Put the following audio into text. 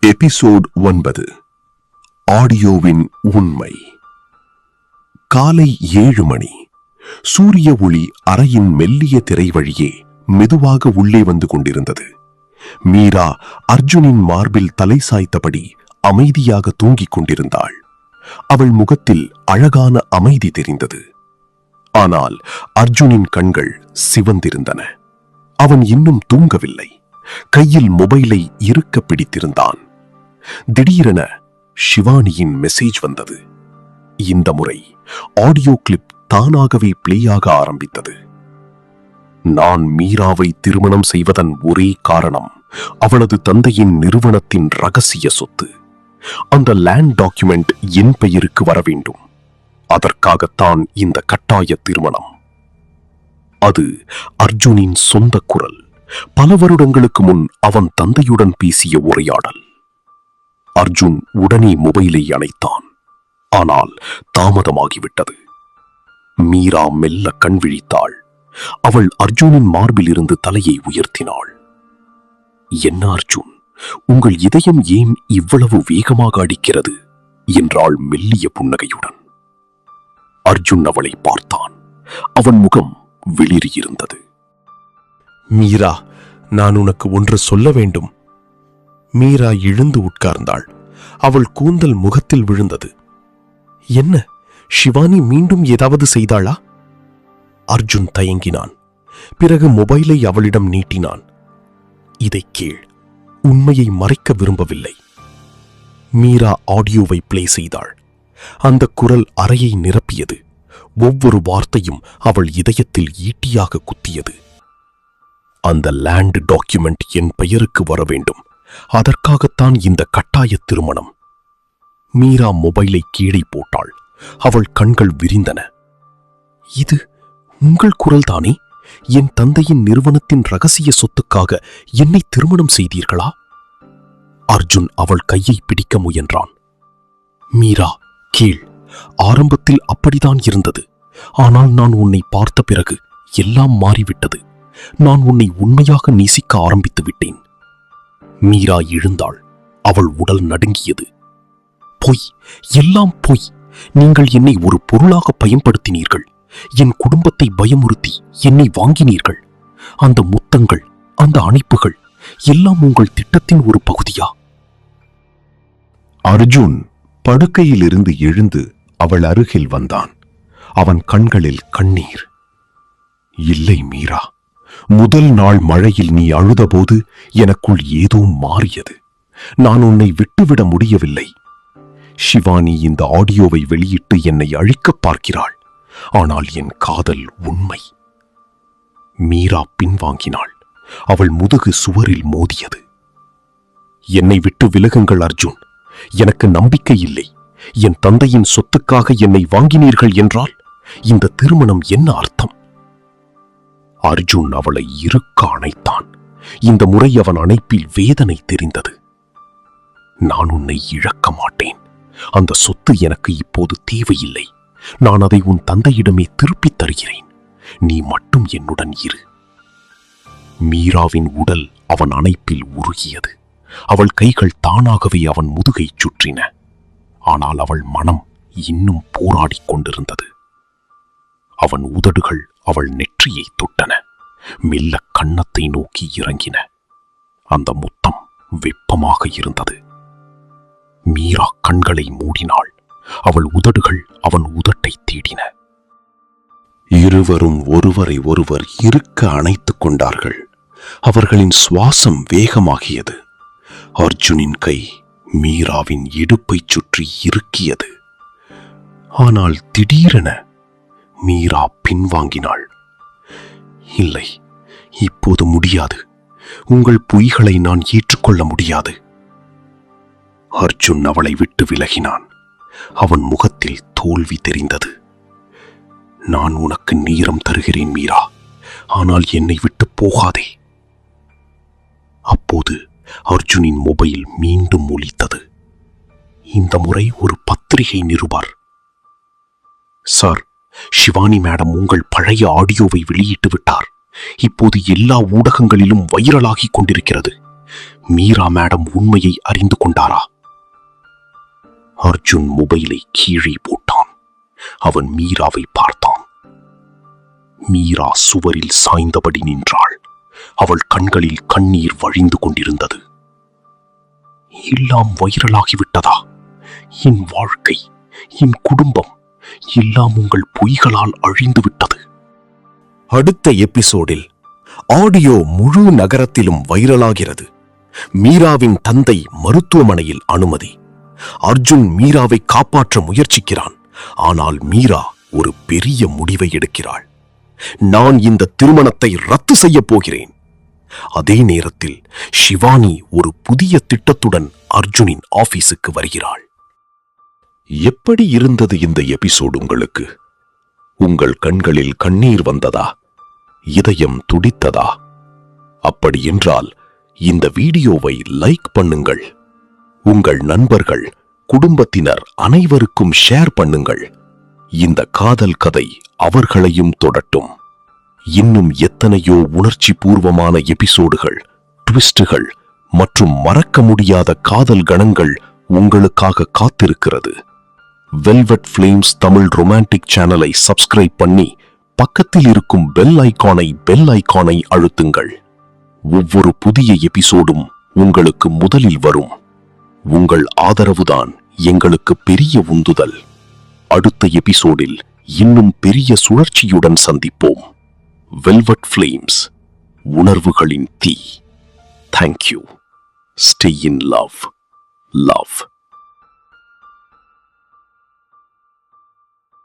Episode 9. ஆடியோவின் உண்மை. காலை 7 மணி. சூரிய ஒளி அறையின் மெல்லிய திரை வழியே மெதுவாக உள்ளே வந்து கொண்டிருந்தது. மீரா அர்ஜுனின் மார்பில் தலை சாய்த்தபடி அமைதியாக தூங்கிக் கொண்டிருந்தாள். அவள் முகத்தில் அழகான அமைதி தெரிந்தது. ஆனால் அர்ஜுனின் கண்கள் சிவந்திருந்தன. அவன் இன்னும் தூங்கவில்லை. கையில் மொபைலை இறுக்க பிடித்திருந்தான். திடீரென ஷிவானியின் மெசேஜ் வந்தது. இந்த முறை ஆடியோ கிளிப் தானாகவே பிளேயாக ஆரம்பித்தது. நான் மீராவை திருமணம் செய்வதன் ஒரே காரணம் அவளது தந்தையின் நிறுவனத்தின் ரகசிய சொத்து. அந்த லேண்ட் டாக்குமெண்ட் என் பெயருக்கு வர வேண்டும். அதற்காகத்தான் இந்த கட்டாய திருமணம். அது அர்ஜுனின் சொந்த குரல். பல வருடங்களுக்கு முன் அவன் தந்தையுடன் பேசிய உரையாடல். அர்ஜுன் உடனே மொபைலை அணைத்தான். ஆனால் தாமதமாகிவிட்டது. மீரா மெல்ல கண் விழித்தாள். அவள் அர்ஜுனின் மார்பில் இருந்து தலையை உயர்த்தினாள். என்ன அர்ஜுன், உங்கள் இதயம் ஏன் இவ்வளவு வேகமாக அடிக்கிறது என்றாள் மெல்லிய புன்னகையுடன். அர்ஜுன் அவளை பார்த்தான். அவன் முகம் வெளிரியிருந்தது. மீரா, நான் உனக்கு ஒன்று சொல்ல வேண்டும். மீரா எழுந்து உட்கார்ந்தாள். அவள் கூந்தல் முகத்தில் விழுந்தது. என்ன, ஷிவானி மீண்டும் ஏதாவது செய்தாளா? அர்ஜுன் தயங்கினான். பிறகு மொபைலை அவளிடம் நீட்டினான். இதை கேள். உண்மையை மறைக்க விரும்பவில்லை. மீரா ஆடியோவை பிளே செய்தாள். அந்த குரல் அறையை நிரப்பியது. ஒவ்வொரு வார்த்தையும் அவள் இதயத்தில் ஈட்டியாக குத்தியது. அந்த லேண்ட் டாக்குமெண்ட் என் பெயருக்கு வர வேண்டும். அதற்காகத்தான் இந்த கட்டாய திருமணம். மீரா மொபைலை கீழே போட்டாள். அவள் கண்கள் விரிந்தன. இது உங்கள் குரல்தானே? என் தந்தையின் நிறுவனத்தின் ரகசிய சொத்துக்காக என்னை திருமணம் செய்தீர்களா? அர்ஜுன் அவள் கையை பிடிக்க முயன்றான். மீரா, கேள். ஆரம்பத்தில் அப்படித்தான் இருந்தது. ஆனால் நான் உன்னை பார்த்த பிறகு எல்லாம் மாறிவிட்டது. நான் உன்னை உண்மையாக நேசிக்க ஆரம்பித்து விட்டேன். மீரா எழுந்தாள். அவள் உடல் நடுங்கியது. பொய், எல்லாம் பொய். நீங்கள் என்னை ஒரு பொருளாக பயன்படுத்தினீர்கள். என் குடும்பத்தை பயமுறுத்தி என்னை வாங்கினீர்கள். அந்த முத்தங்கள், அந்த அணைப்புகள் எல்லாம் உங்கள் திட்டத்தின் ஒரு பகுதியா? அர்ஜுன் படுக்கையிலிருந்து எழுந்து அவள் அருகில் வந்தான். அவன் கண்களில் கண்ணீர். இல்லை மீரா, முதல் நாள் மழையில் நீ அழுதபோது எனக்குள் ஏதோ மாறியது. நான் உன்னை விட்டுவிட முடியவில்லை. ஷிவானி இந்த ஆடியோவை வெளியிட்டு என்னை அழிக்கப் பார்க்கிறாள். ஆனால் என் காதல் உண்மை. மீரா பின்வாங்கினாள். அவள் முதுகு சுவரில் மோதியது. என்னை விட்டு விலகுங்கள் அர்ஜுன். எனக்கு நம்பிக்கை இல்லை. என் தந்தையின் சொத்துக்காக என்னை வாங்கினீர்கள் என்றால் இந்த திருமணம் என்ன அர்த்தம்? அர்ஜுன் அவளை இறுக்க அணைத்தான். இந்த முறை அவன் அணைப்பில் வேதனை தெரிந்தது. நான் உன்னை இழக்க மாட்டேன். அந்த சொத்து எனக்கு இப்போது தேவையில்லை. நான் அதை உன் தந்தையிடமே திருப்பித் தருகிறேன். நீ மட்டும் என்னுடன் இரு. மீராவின் உடல் அவன் அணைப்பில் உருகியது. அவள் கைகள் தானாகவே அவன் முதுகை சுற்றின. ஆனால் அவள் மனம் இன்னும் போராடிக் கொண்டிருந்தது. அவன் உதடுகள் அவள் நெற்றியை தொட்டன. மெல்ல கன்னத்தை நோக்கி இறங்கின. அந்த முத்தம் வெப்பமாக இருந்தது. மீரா கண்களை மூடினாள். அவள் உதடுகள் அவன் உதட்டை தேடின. இருவரும் ஒருவரை ஒருவர் இறுக்க அணைத்துக் கொண்டார்கள். அவர்களின் சுவாசம் வேகமாகியது. அர்ஜுனின் கை மீராவின் இடுப்பை சுற்றி இறுக்கியது. ஆனால் திடீரென மீரா பின்வாங்கினாள். இல்லை, இப்போது முடியாது. உங்கள் பொய்களை நான் ஏற்றுக்கொள்ள முடியாது. அர்ஜுன் அவளை விட்டு விலகினான். அவன் முகத்தில் தோல்வி தெரிந்தது. நான் உனக்கு நேரம் தருகிறேன் மீரா, ஆனால் என்னை விட்டு போகாதே. அப்போது அர்ஜுனின் மொபைல் மீண்டும் ஒலித்தது. இந்த முறை ஒரு பத்திரிகை நிருபர். சார், ஷிவானி மேடம் உங்கள் பழைய ஆடியோவை வெளியிட்டு விட்டார். இப்போது எல்லா ஊடகங்களிலும் வைரலாகிக் கொண்டிருக்கிறது. மீரா மேடம் உண்மையை அறிந்து கொண்டாரா? அர்ஜுன் மொபைலை கீழே போட்டான். அவன் மீராவை பார்த்தான். மீரா சுவரில் சாய்ந்தபடி நின்றாள். அவள் கண்களில் கண்ணீர் வழிந்து கொண்டிருந்தது. எல்லாம் வைரலாகிவிட்டதா? என் வாழ்க்கை, என் குடும்பம் எல்லாம் உங்கள் பொய்களால் அழிந்து விட்டது. அடுத்த எபிசோடில் ஆடியோ முழு நகரத்திலும் வைரலாகிறது. மீராவின் தந்தை மருத்துவமனையில் அனுமதி. அர்ஜுன் மீராவை காப்பாற்ற முயற்சிக்கிறான். ஆனால் மீரா ஒரு பெரிய முடிவை எடுக்கிறாள். நான் இந்த திருமணத்தை ரத்து செய்யப் போகிறேன். அதே நேரத்தில் ஷிவானி ஒரு புதிய திட்டத்துடன் அர்ஜுனின் ஆபீஸுக்கு வருகிறாள். எப்படி இருந்தது இந்த எபிசோடு உங்களுக்கு? உங்கள் கண்களில் கண்ணீர் வந்ததா? இதயம் துடித்ததா? அப்படி என்றால் இந்த வீடியோவை லைக் பண்ணுங்கள். உங்கள் நண்பர்கள், குடும்பத்தினர் அனைவருக்கும் ஷேர் பண்ணுங்கள். இந்த காதல் கதை அவர்களையும் தொடட்டும். இன்னும் எத்தனையோ உணர்ச்சி பூர்வமான எபிசோடுகள், ட்விஸ்டுகள் மற்றும் மறக்க முடியாத காதல் கணங்கள் உங்களுக்காக காத்திருக்கிறது. வெல்வெட் ஃப்ளேம்ஸ் தமிழ் ரொமான்டிக் சேனலை சப்ஸ்கிரைப் பண்ணி பக்கத்தில் இருக்கும் பெல் ஐகானை அழுத்துங்கள். ஒவ்வொரு புதிய எபிசோடும் உங்களுக்கு முதலில் வரும். உங்கள் ஆதரவுதான் எங்களுக்கு பெரிய உந்துதல். அடுத்த எபிசோடில் இன்னும் பெரிய சுழற்சியுடன் சந்திப்போம். வெல்வெட் ஃப்ளேம்ஸ், உணர்வுகளின் தீ. தேங்க்யூ. Stay in love.